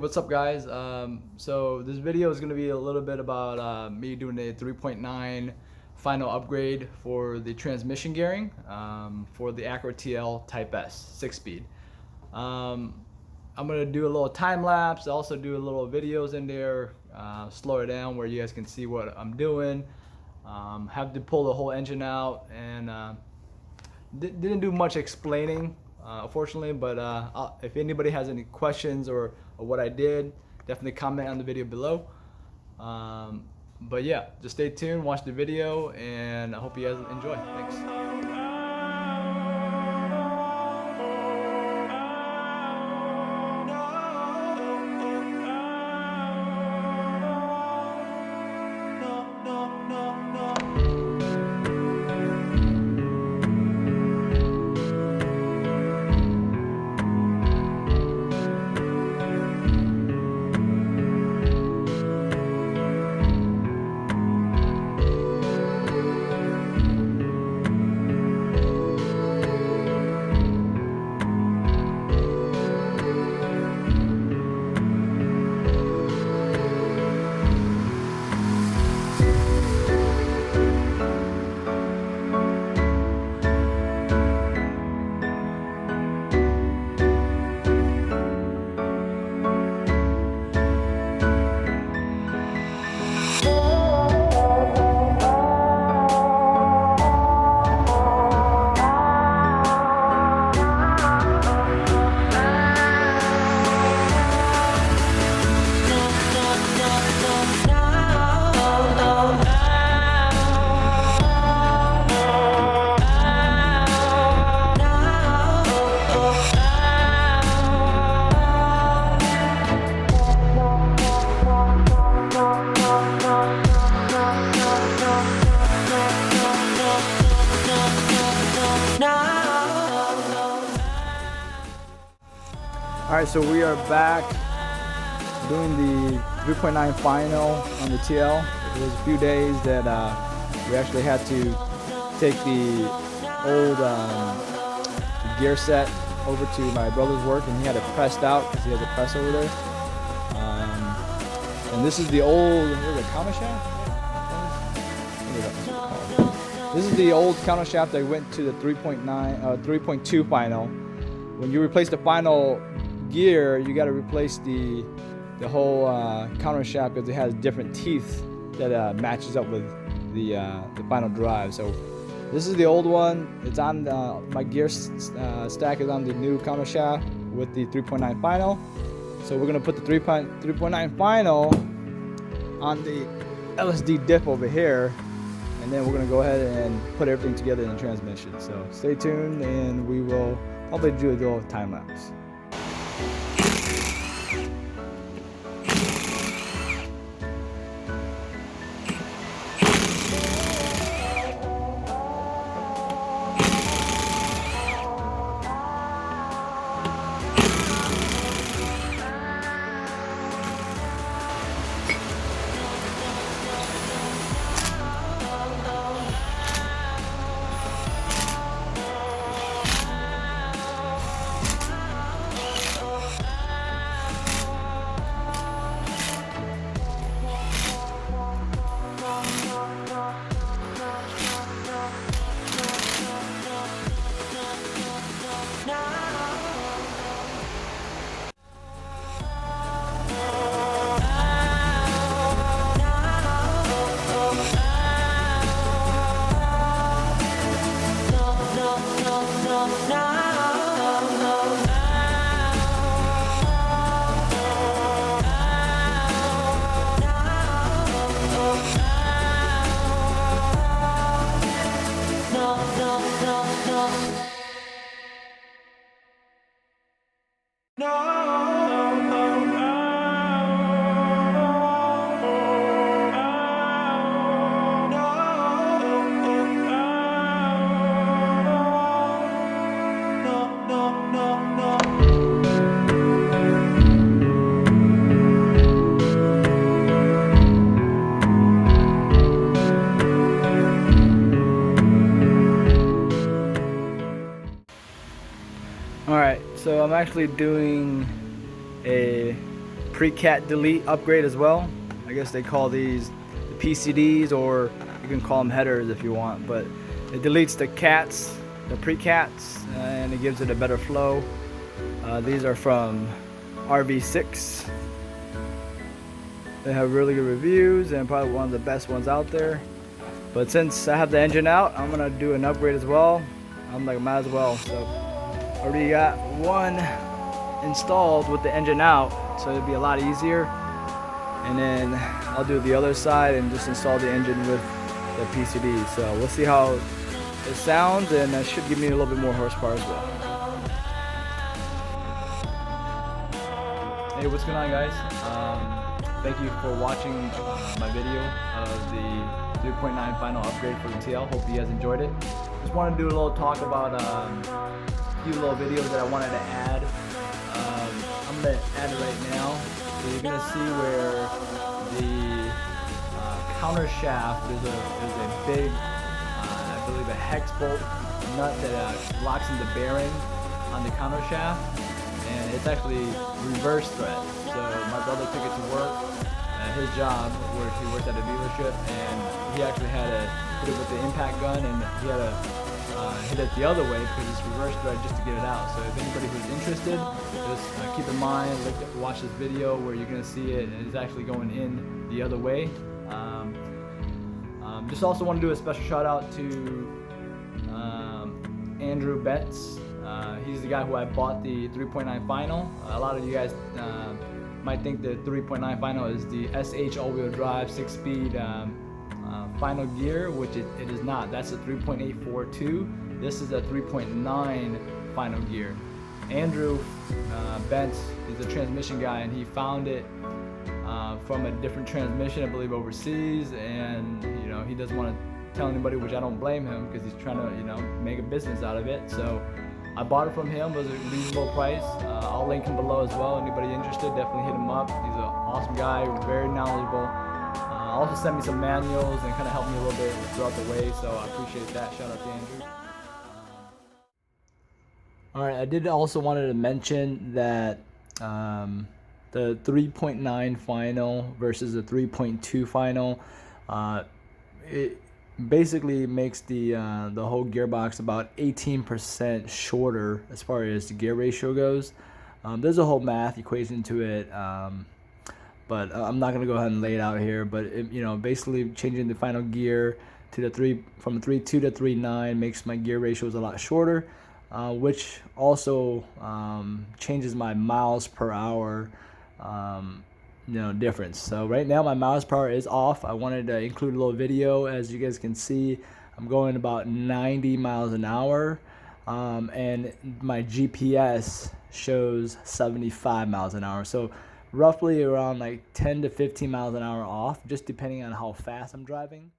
what's up guys? So this video is going to be a little bit about me doing a 3.9 final upgrade for the transmission gearing for the Acura TL Type S 6-speed. I'm going to do a little time lapse, also do a little videos in there, slow it down where you guys can see what I'm doing. Have to pull the whole engine out and didn't do much explaining unfortunately, but if anybody has any questions or what I did, definitely comment on the video below. But yeah, just stay tuned, watch the video, and I hope you guys enjoy. Thanks. Alright, so we are back doing the 3.9 final on the TL. It was a few days that we actually had to take the old gear set over to my brother's work, and he had it pressed out because he has a press over there. And this is the old, what is it, counter shaft? This is the old counter shaft that went to the 3.2 final. When you replace the final gear, you got to replace the whole counter shaft because it has different teeth that matches up with the final drive. So this is the old one. It's on my gear stack is on the new counter shaft with the 3.9 final. So we're gonna put the 3.9 final on the LSD diff over here, and then we're gonna go ahead and put everything together in the transmission. So stay tuned, and we will probably do a little time lapse. Alright, so I'm actually doing a pre-cat delete upgrade as well. I guess they call these the PCDs, or you can call them headers if you want, but it deletes the cats, the pre-cats, and it gives it a better flow. These are from RV6. They have really good reviews and probably one of the best ones out there. But since I have the engine out, I'm gonna do an upgrade as well. I'm like, might as well. So already got one installed with the engine out, so it'll be a lot easier. And then I'll do the other side and just install the engine with the PCD. So we'll see how it sounds, and that should give me a little bit more horsepower as well. Hey, what's going on, guys? Thank you for watching my video of the 3.9 final upgrade for the TL. Hope you guys enjoyed it. Just wanted to do a little talk about a few little videos that I wanted to add. I'm going to add it right now. So you're going to see where the counter shaft, there's a big, I believe a hex bolt nut that locks in the bearing on the counter shaft, and it's actually reverse thread. So my brother took it to work at his job, where he worked at a dealership, and he actually had to hit it with the impact gun, and he had to hit it the other way because it's reverse thread just to get it out. So if anybody who's interested, just keep in mind, watch this video where you're going to see it, and it's actually going in the other way. Just also want to do a special shout out to Andrew Betts. He's the guy who I bought the 3.9 final. A lot of you guys might think the 3.9 final is the SH all-wheel drive 6-speed final gear, which it is not. That's a 3.842. This is a 3.9 final gear. Andrew Betts is a transmission guy, and he found it from a different transmission, I believe overseas, and you know, he doesn't want to tell anybody, which I don't blame him, because he's trying to, you know, make a business out of it. So I bought it from him. It was a reasonable price. I'll link him below as well. Anybody interested, definitely hit him up. He's an awesome guy, very knowledgeable. Also sent me some manuals and kind of helped me a little bit throughout the way, so I appreciate that. Shout out to Andrew. Alright, I did also wanted to mention that the 3.9 final versus the 3.2 final, it basically makes the whole gearbox about 18% shorter as far as the gear ratio goes. There's a whole math equation to it, but I'm not gonna go ahead and lay it out here. But it, you know, basically changing the final gear to the from 3.2 to 3.9 makes my gear ratios a lot shorter, which also changes my miles per hour difference. So right now my miles per hour is off. I wanted to include a little video. As you guys can see, I'm going about 90 miles an hour, and my GPS shows 75 miles an hour. So roughly around like 10 to 15 miles an hour off, just depending on how fast I'm driving.